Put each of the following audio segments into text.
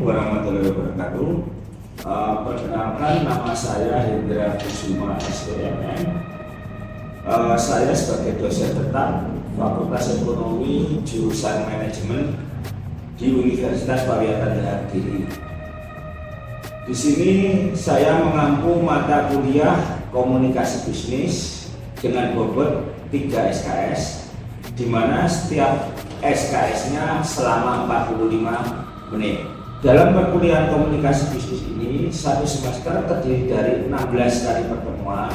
warahmatullahi wabarakatuh. Perkenalkan, nama saya Hendra Kusuma SPMM. Saya sebagai dosen tetap Fakultas Ekonomi jurusan Manajemen di Universitas Pariaman Dahakiri. Di sini saya mengampu mata kuliah Komunikasi Bisnis dengan bobot 3 SKS, di mana setiap SKS-nya selama 45 menit. Dalam perkuliahan komunikasi bisnis ini, satu semester terdiri dari 16 kali pertemuan,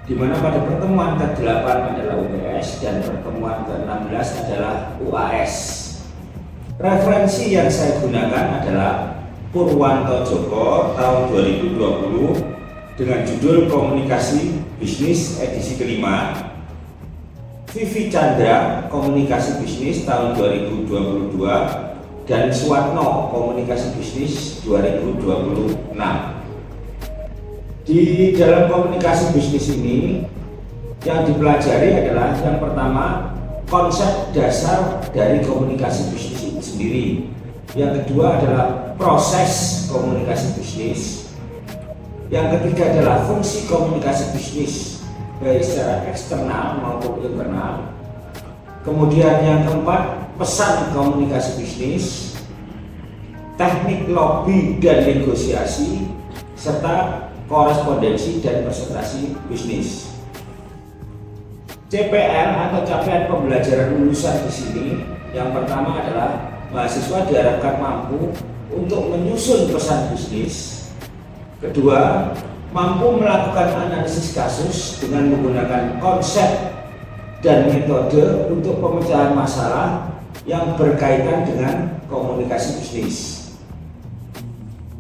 di mana pada pertemuan ke-8 adalah UTS dan pertemuan ke-16 adalah UAS. Referensi yang saya gunakan adalah Purwanto Joko tahun 2020 dengan judul Komunikasi Bisnis edisi kelima, Vivi Chandra Komunikasi Bisnis tahun 2022, dan Suwatno Komunikasi Bisnis 2026. Di dalam komunikasi bisnis ini yang dipelajari adalah yang pertama, konsep dasar dari komunikasi bisnis itu sendiri. Yang kedua adalah proses komunikasi bisnis. Yang ketiga adalah fungsi komunikasi bisnis baik secara eksternal maupun internal. Kemudian yang keempat, pesan komunikasi bisnis, teknik lobby dan negosiasi, serta korespondensi dan presentasi bisnis. CPR atau capaian pembelajaran lulusan di sini, yang pertama adalah mahasiswa diharapkan mampu untuk menyusun pesan bisnis. Kedua, mampu melakukan analisis kasus dengan menggunakan konsep dan metode untuk pemecahan masalah yang berkaitan dengan komunikasi bisnis.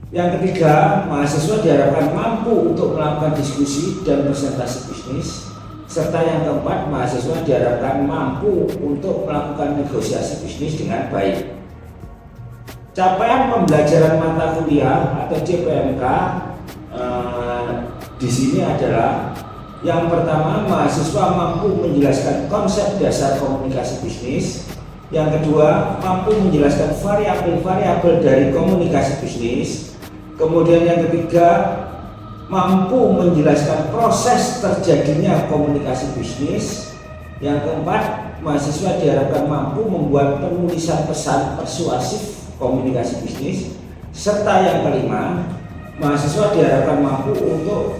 Yang ketiga, mahasiswa diharapkan mampu untuk melakukan diskusi dan presentasi bisnis. Serta yang keempat, mahasiswa diharapkan mampu untuk melakukan negosiasi bisnis dengan baik. Capaian pembelajaran mata kuliah atau CPMK di sini adalah yang pertama, mahasiswa mampu menjelaskan konsep dasar komunikasi bisnis. Yang kedua, mampu menjelaskan variabel-variabel dari komunikasi bisnis. Kemudian yang ketiga, mampu menjelaskan proses terjadinya komunikasi bisnis. Yang keempat, mahasiswa diharapkan mampu membuat penulisan pesan persuasif komunikasi bisnis. Serta yang kelima, mahasiswa diharapkan mampu untuk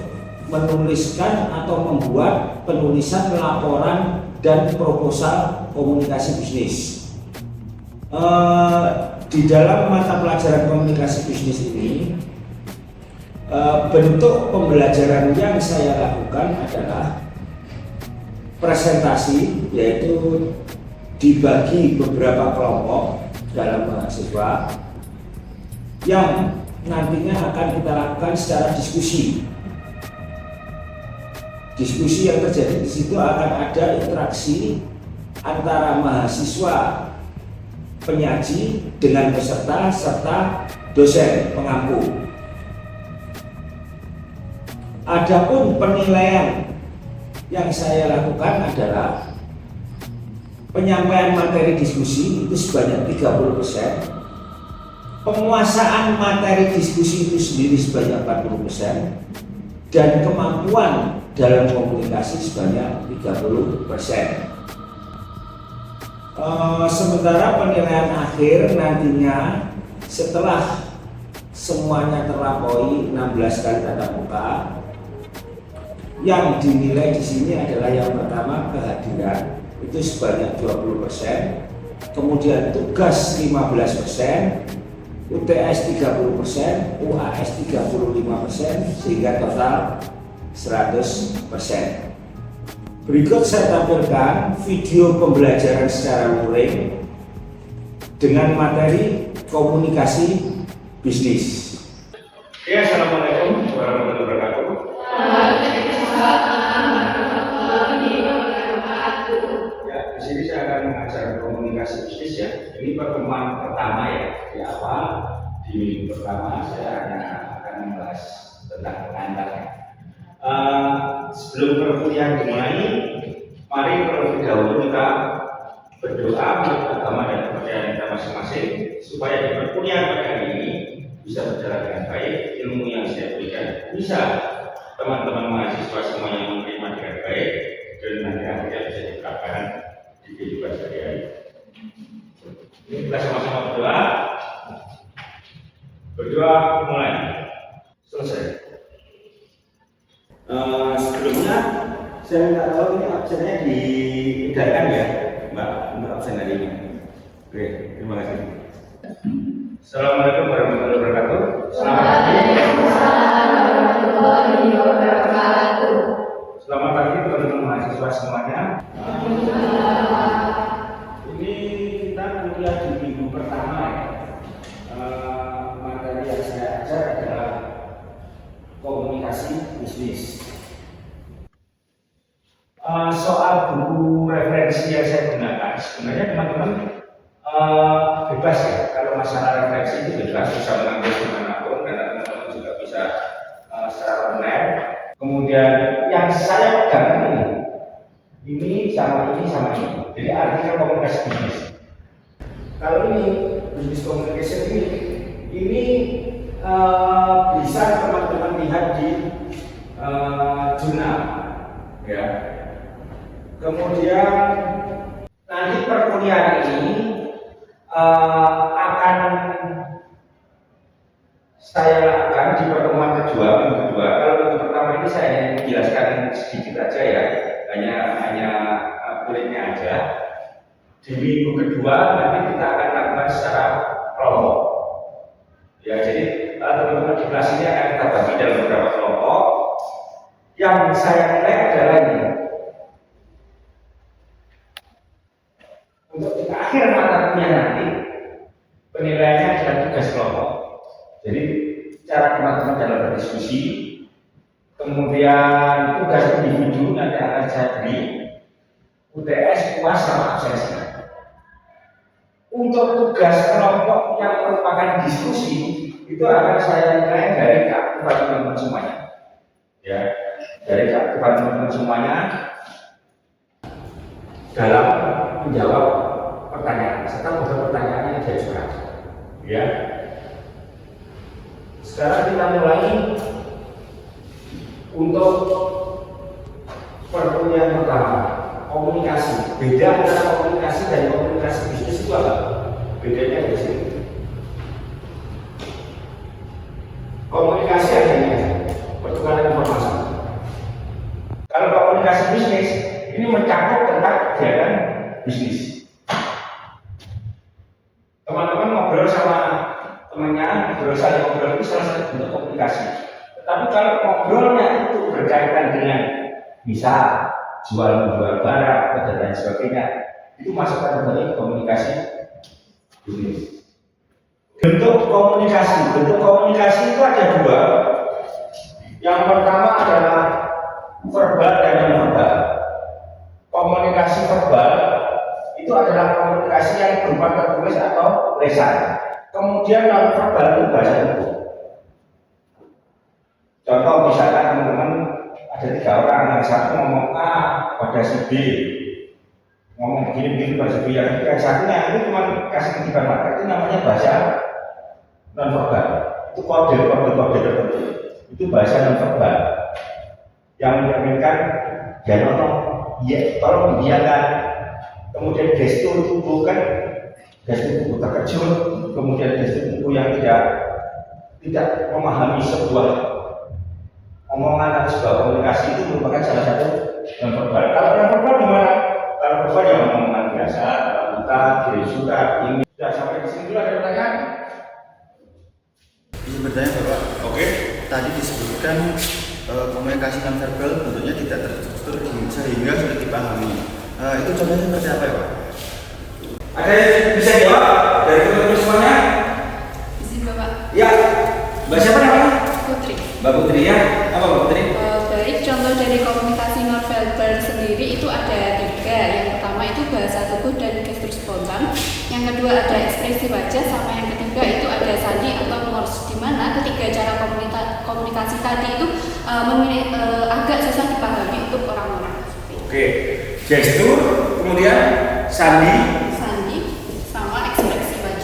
menuliskan atau membuat penulisan laporan dan proposal komunikasi bisnis. Di dalam mata pelajaran komunikasi bisnis ini, bentuk pembelajaran yang saya lakukan adalah presentasi, yaitu dibagi beberapa kelompok dalam mahasiswa yang nantinya akan kita lakukan secara diskusi. Diskusi yang terjadi di situ akan ada interaksi antara mahasiswa penyaji dengan peserta serta dosen pengampu. Adapun penilaian yang saya lakukan adalah penyampaian materi diskusi itu sebanyak 30%, penguasaan materi diskusi itu sendiri sebanyak 40%, dan kemampuan dalam komunikasi sebanyak 30%. Sementara penilaian akhir nantinya setelah semuanya terlampaui 16 kali tatap muka, yang dinilai di sini adalah yang pertama kehadiran itu sebanyak 20%, kemudian tugas 15%, UTS 30%, UAS 35%, sehingga total 100%. Berikut saya tampilkan video pembelajaran secara luring dengan materi komunikasi bisnis. Ya, assalamualaikum warahmatullahi wabarakatuh. Ya, di sini saya akan mengajar komunikasi bisnis ya. Ini pertemuan pertama ya. Di awal di minggu pertama saya hanya akan membahas tentang pengantar ya. Sebelum perkuliahan dimulai, mari terlebih dahulu kita berdoa menurut agama dan kepercayaan kita masing-masing supaya di perkuliahan pada hari ini bisa berjalan dengan baik, ilmu yang saya berikan bisa teman-teman mahasiswa semuanya menerima dengan baik dan nanti akhirnya bisa diterapkan di kehidupan sehari-hari. Ini kita sama-sama berdoa mulai selesai. Sebelumnya saya nggak tahu ini absennya diedarkan ya Mbak untuk absen hari ini. Oke, terima kasih. Assalamualaikum warahmatullahi wabarakatuh. Warahmatullahi wabarakatuh. Selamat pagi teman-teman mahasiswa semuanya. Ini kita kuliah di minggu pertama ya. Materi yang saya ajar adalah komunikasi bisnis. Soal buku referensi yang saya gunakan, sebenarnya teman-teman bebas ya. Kalau masalah referensi itu bebas, bisa mengambil dimanapun, karena teman-teman juga bisa secara online. Kemudian yang saya pegang ini sama ini. Jadi artikel komunikasi bisnis. Kalau ini bisnis communication ini bisa teman-teman lihat di jurnal, ya. Kemudian nanti perkuliahan ini akan saya lakukan di pertemuan kedua, minggu kedua. Kalau minggu pertama ini saya hanya menjelaskan sedikit aja ya, hanya kulitnya aja. Di minggu kedua nanti kita akan lakukan secara kelompok. Ya, jadi teman-teman di kelas ini akan kita bagi dalam beberapa kelompok. Yang saya nilai adalah ini. Untuk di akhir mata kuliah nanti penilaiannya adalah tugas kelompok. Jadi cara teman-teman dalam berdiskusi, kemudian tugas individu nanti akan saya beri UTS, UAS, sama absensi. Untuk tugas kelompok yang merupakan diskusi itu akan saya nilai dari keaktifan teman-teman semuanya. Ya, dari keaktifan teman-teman semuanya dalam menjawab pertanyaan serta beberapa pertanyaan yang diajukan. Ya. Sekarang kita mulai untuk perkuliahan pertama, komunikasi. Beda antara komunikasi dan komunikasi bisnis itu apa? Bedanya di sini. Komunikasi adanya pertukaran informasi. Kalau komunikasi bisnis ini mencakup tentang kegiatan bisnis. Teman-teman ngobrol sama temannya, saling ngobrol itu salah satu bentuk komunikasi. Tetapi kalau ngobrolnya itu berkaitan dengan bisa jual-menjual barang dan lain sebagainya, itu masuk kategori komunikasi bisnis. Bentuk komunikasi itu ada dua. Yang pertama adalah verbal dan non-verbal. Komunikasi verbal itu adalah komunikasi yang berupa tertulis atau lisan. Kemudian non-verbal itu bahasa tubuh. Contoh misalkan teman-teman ada 3 orang, yang satu ngomong A pada si B, ngomong begini pada si B, yang satunya itu cuma kasih ketiban mata, itu namanya bahasa non-verbal. Itu kode tertentu. Itu bahasa non-verbal yang mencerminkan ya tolong dibiarkan. Kemudian gestur tubuh kan, gestur tubuh terkejut, kemudian gestur tubuh yang tidak memahami sebuah omongan atau sebuah komunikasi itu merupakan salah satu non-verbal. Kalau non-verbal gimana? Kalau verbal yang omongan biasa, kita kirim surat, ini sudah sampai di sini dulu. Ada pertanyaan? Bisa bertanya Bapak? Oke. Tadi disebutkan komunikasi non-verbal bentuknya tidak terstruktur sehingga sulit dipahami. Itu contohnya seperti apa ya Pak? Ada yang bisa jawab dari teman-teman semuanya? Izin Bapak. Ya. Mbak siapa namanya? Putri. Mbak Putri ya. Apa Mbak Putri? Baik, contoh dari komunikasi non-verbal sendiri itu ada 3. Yang pertama itu bahasa tubuh dan gestur spontan. Yang kedua ada ekspresi wajah, sama yang ketiga itu ada sandi atau morse. Di mana ketiga cara komunikasi tadi itu agak susah dipahami untuk orang-orang. Oke. Gestur, kemudian sandi, sama ekspresi wajah.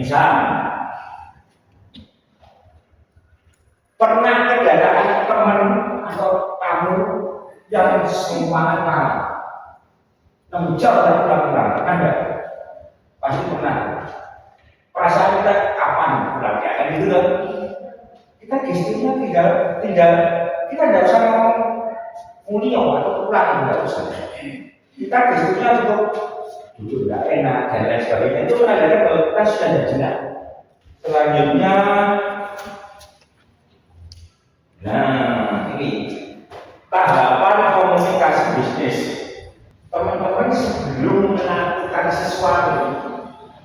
Misal, pernah kedatangan teman atau tamu yang semangat malam 6 jam dan pulang-pulang, pernah nggak? Pasti pernah. Perasaan kita kapan pulangnya? Kan gitu kan? Kita gesturnya tinggal kita nggak usah ngomong mulio atau pulang, nggak usah. Kita gesturnya cukup duduk nggak enak dan lain sebagainya. Itu menandakan bahwa kita sudah ada jenak. Selanjutnya, nah ini tahapan komunikasi bisnis. Teman-teman sebelum melakukan sesuatu,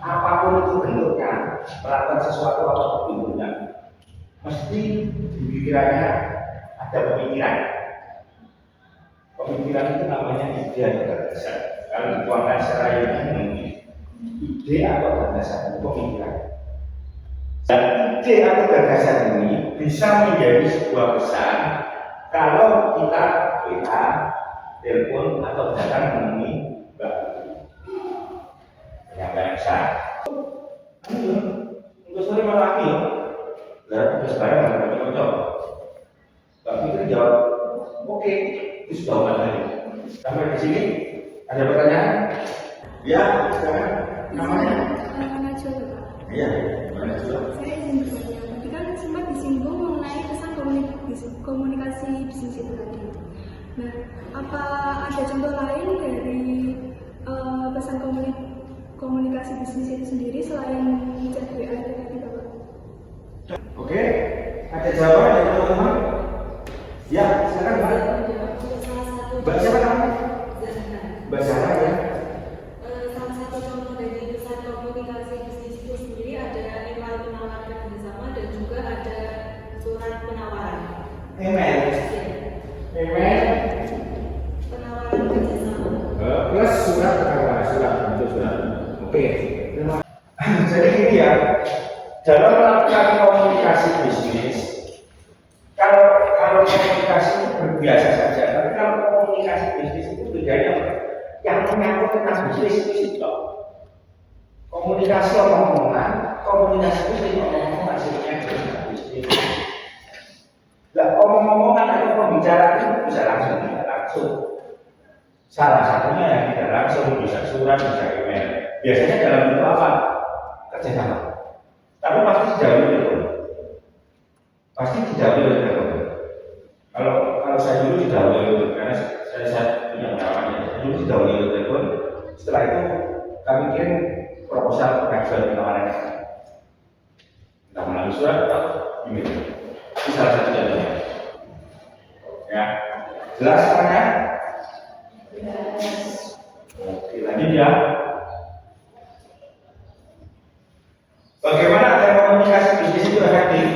apapun itu bentuknya, melakukan sesuatu apapun bentuknya, mesti di pikirannya ada pemikiran. Pemikiran itu namanya ide atau gagasan. Kalau dituangkan secara ilmiah, ide atau gagasan itu pemikiran. Dan ide atau gagasan ini bisa menjadi sebuah pesan kalau kita WA, telepon atau datang menemui Mbak penyampaian pesan. Untuk sore malam lagi ya, lalu sekarang nggak cocok. Mbak Fikri jawab, oke, itu sudah obat tadi. Sampai di sini ada pertanyaan? Ya, sekarang namanya? Iya, mana juga? Saya izin bertanya, tadi kan sempat disinggung mengenai pesan komunikasi bisnis itu tadi. Nah, apa ada contoh lain dari pesan komunikasi bisnis itu sendiri selain chat WA itu tadi, Bapak? Oke, ada jawaban dari teman-teman? Ya, silakan Mbak. Mbak siapa namanya? Mbak Zahra ya. Salah satu contoh dari pesan komunikasi bisnis itu sendiri ada email penawaran kerjasama dan juga ada surat penawaran. Email Penawaran kerjasama. plus surat bentuk surat. Oke. Jadi ini ya, dalam melakukan komunikasi bisnis, kalau komunikasi itu berbiasa saja, tapi kalau komunikasi bisnis itu bedanya yang menyangkut tentang bisnis itu toh. Komunikasi omong-omongan, komunikasi bisnis omong-omongan hasilnya adalah bisnis. Nah, omong-omongan atau pembicaraan itu bisa langsung, tidak langsung. Salah satunya yang tidak langsung bisa surat, bisa email. Biasanya dalam bentuk apa? Kerjasama. Tapi pasti didahului telepon. Pasti didahului oleh telepon. Kalau saya dulu didahului karena saya punya pengalaman. Saya dulu didahului oleh telepon. Setelah itu kami kirim proposal pengajuan penawaran. Entah melalui surat atau email. Ini salah satu contohnya. Ya, jelas semuanya? Oke, lanjut ya. Bagaimana agar komunikasi bisnis itu efektif?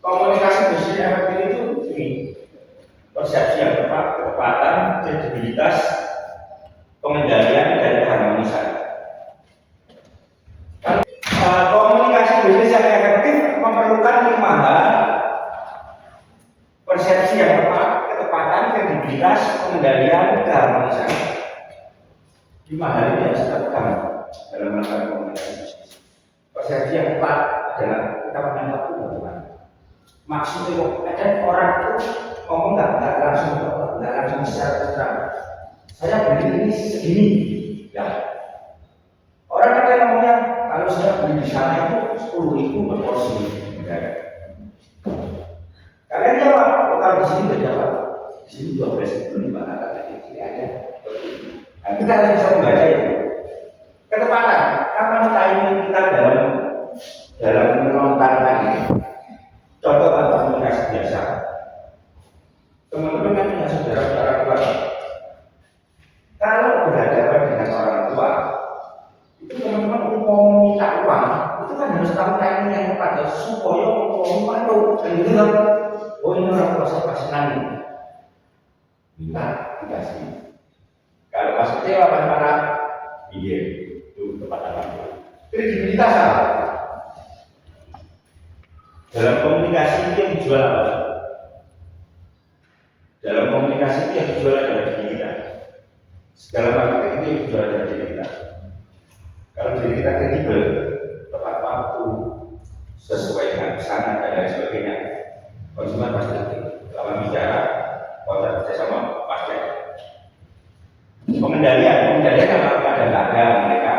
Komunikasi bisnis efektif itu ini persepsi yang tepat, ketepatan, kredibilitas, pengendalian dan keharmonisan. Komunikasi bisnis yang efektif memerlukan 5 hal: persepsi yang tepat, ketepatan, kredibilitas, pengendalian, keharmonisan. 5 hal ini harus kita pegang dalam melakukan komunikasi bisnis. Persepsi yang tepat adalah kita menangkap itu bagaimana. Maksudnya ada orang itu ngomong nggak langsung secara terang. Saya beli ini segini, ya. Orang kadang ngomongnya kalau saya beli di sana itu 10.000 per porsi. Ya. Kalian jawab, kalau di sini berjawab, di sini 12.000 di mana kata ini ada. Nah, kita harus bisa membaca itu. Ketepatan, kapan timing kita dalam melontarkan ini. Contoh atau komunikasi biasa. Teman-teman kan punya saudara-saudara keluarga. Kalau berhadapan dengan orang tua, itu teman-teman mau minta uang, itu kan harus tahu timing yang tepat supaya mau malu. Dan itu kan, oh ini orang tua saya pasti senang. Minta dikasih. Kalau pas kecewa pas marah, iya itu tepat apa? Kredibilitas apa? Dalam komunikasi itu yang dijual apa? Dalam komunikasi itu yang dijual adalah diri kita. Segala marketing itu yang dijual adalah diri kita. Kalau diri kita kredibel, tepat pengendalian kalau ada mereka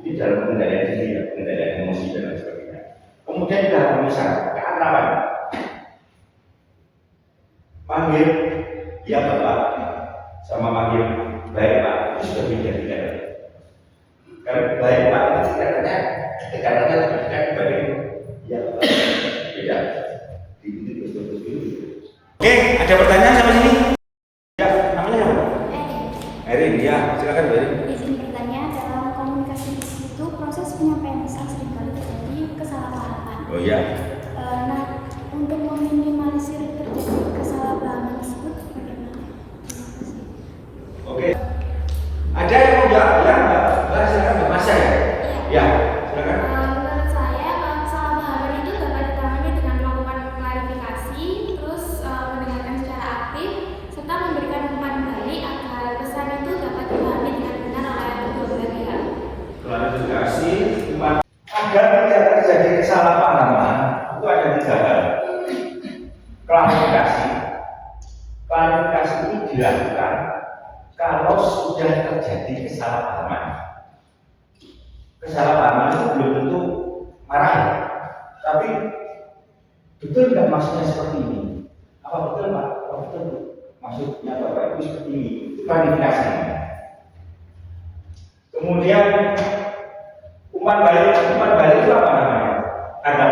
ini dalam pengendalian diri, pengendalian emosi dan lain sebagainya. Kemudian kita harmonisasi keakraban. Panggil ya Bapak sama panggil baik Pak itu sudah beda. Kalau baik Pak itu katanya lebih dekat dibanding ya Bapak beda. Oke, ada pertanyaan sampai sini? Ya, namanya apa? Erin, ya, silakan Erin. Izin bertanya, dalam komunikasi bisnis itu proses penyampaian pesan seringkali terjadi kesalahpahaman. Oh iya. Nah, untuk meminimalisir terjadi kesalahpahaman tersebut bagaimana? Oke. Ada yang mau jawab? Ya, Mbak, silakan Mbak Masya ya. Ya, silakan. Menurut saya, kesalahpahaman itu dapat ditangani dengan melakukan klarifikasi, terus mendengarkan secara aktif, serta memberikan umpan balik agar pesan itu dapat dipahami dengan benar oleh kedua belah pihak. Klarifikasi, agar tidak terjadi kesalahpahaman itu ada 3 hal. Klarifikasi itu dilakukan kalau sudah terjadi kesalahpahaman. Kesalahpahaman itu belum tentu marah ya, tapi betul nggak maksudnya seperti ini? Apa betul Pak? Apa betul maksudnya Bapak itu seperti ini? Itu klarifikasi. Kemudian umpan balik itu apa namanya? Kata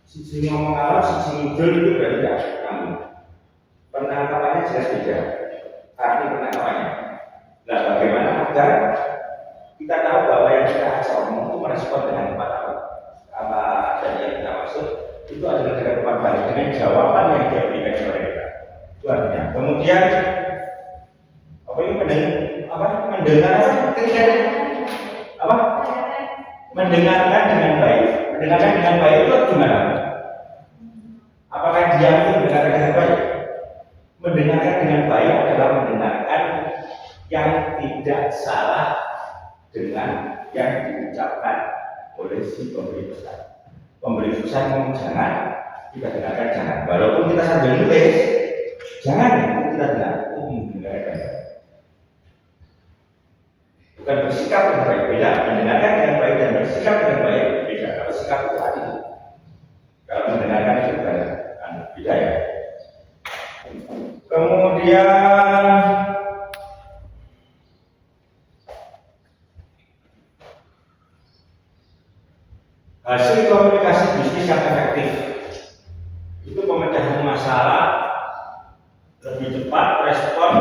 sisi ngomong Allah, sisi ngidul itu berarti tidak kamu. Penangkapannya jelas beda. Arti penangkapannya. Nah, bagaimana agar kita tahu bahwa yang kita ajak omong itu merespon dengan tepat apa dan yang kita maksud itu adalah dengan umpan balik dengan jawaban yang dia berikan kepada kita. Itu artinya. Kemudian mendengarkan dengan baik. Mendengarkan dengan baik itu gimana? Apakah dia itu mendengarkan dengan baik? Mendengarkan dengan baik adalah mendengarkan yang tidak salah dengan yang diucapkan oleh si pemberi pesan. Pemberi pesan ngomong jangan, kita dengarkan jangan. Walaupun kita sambil nulis, jangan kita dengarkan. Bukan bersikap dengan baik, beda. Mendengarkan dengan baik dan bersikap dengan baik beda. Kalau sikap itu adil, kalau mendengarkan itu bukan beda ya. Kemudian hasil komunikasi bisnis yang efektif itu pemecahan masalah lebih cepat, respon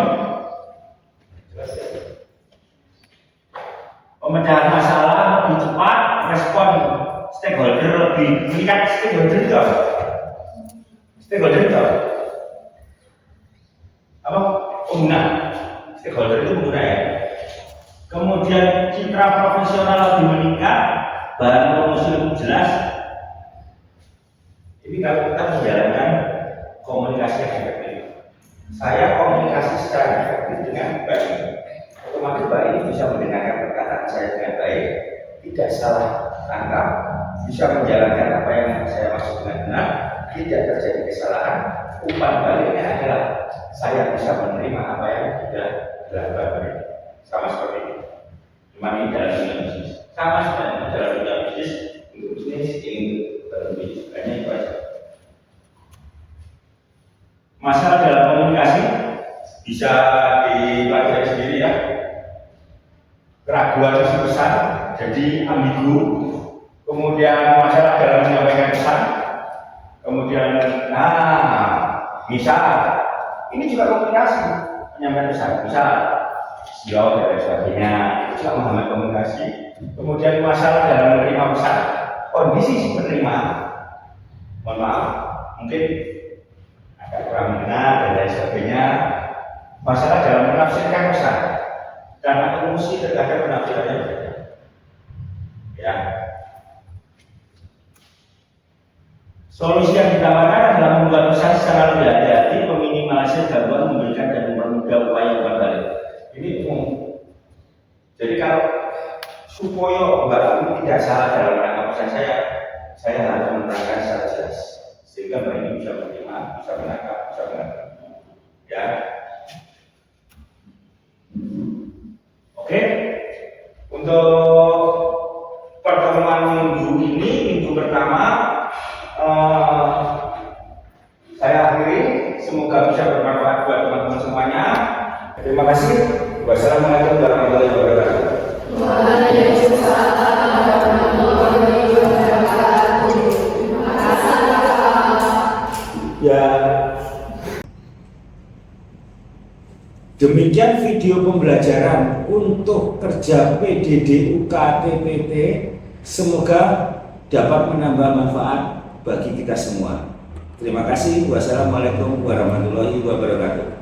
pemecahan masalah lebih cepat, respon stakeholder lebih meningkat. Stakeholder itu apa? Pengguna. Stakeholder itu pengguna ya. Kemudian citra profesional lebih meningkat, bahan promosi lebih jelas. Ini kalau kita menjalankan komunikasi yang efektif. Saya komunikasi secara efektif dengan baik. Otomatis baik ini bisa mendengarkan perkataan saya dengan baik, tidak salah tangkap, bisa menjalankan apa yang saya maksud dengan benar, tidak terjadi kesalahan. Umpan baliknya adalah saya bisa menerima apa yang sudah dilakukan. Sama seperti ini. Cuma ini dalam dunia bisnis. Sama sebenarnya dalam dunia bisnis, untuk bisnis ini dalam bisnis hanya itu saja. Masalah dalam komunikasi bisa dipelajari sendiri ya. Keraguan isi pesan jadi ambigu. Kemudian masalah dalam menyampaikan pesan. Kemudian misal ini juga komunikasi menyampaikan pesan. Misal silau dan sebagainya itu juga menghambat komunikasi. Kemudian masalah dalam menerima pesan, kondisi si penerima, mohon maaf, mungkin agak kurang benar dan lain sebagainya. Masalah dalam menafsirkan pesan dan emosi terhadap penafsirannya berbeda. Ya. Solusi yang ditawarkan adalah membuat pesan secara lebih hati-hati, meminimalisir gangguan, memberikan dan mempermudah upaya umpan balik. Ini umum. Jadi kalau supaya Mbak ini tidak salah dalam menangkap pesan saya harus menerangkan secara jelas sehingga Mbak ini bisa menerima, bisa menangkap, bisa menangkap. Ya. Semoga bisa bermanfaat buat teman-teman semuanya. Terima kasih. Wassalamualaikum warahmatullahi wabarakatuh. Ya, demikian video pembelajaran untuk kerja PDD UKT-PT. Semoga dapat menambah manfaat bagi kita semua. Terima kasih. Wassalamualaikum warahmatullahi wabarakatuh.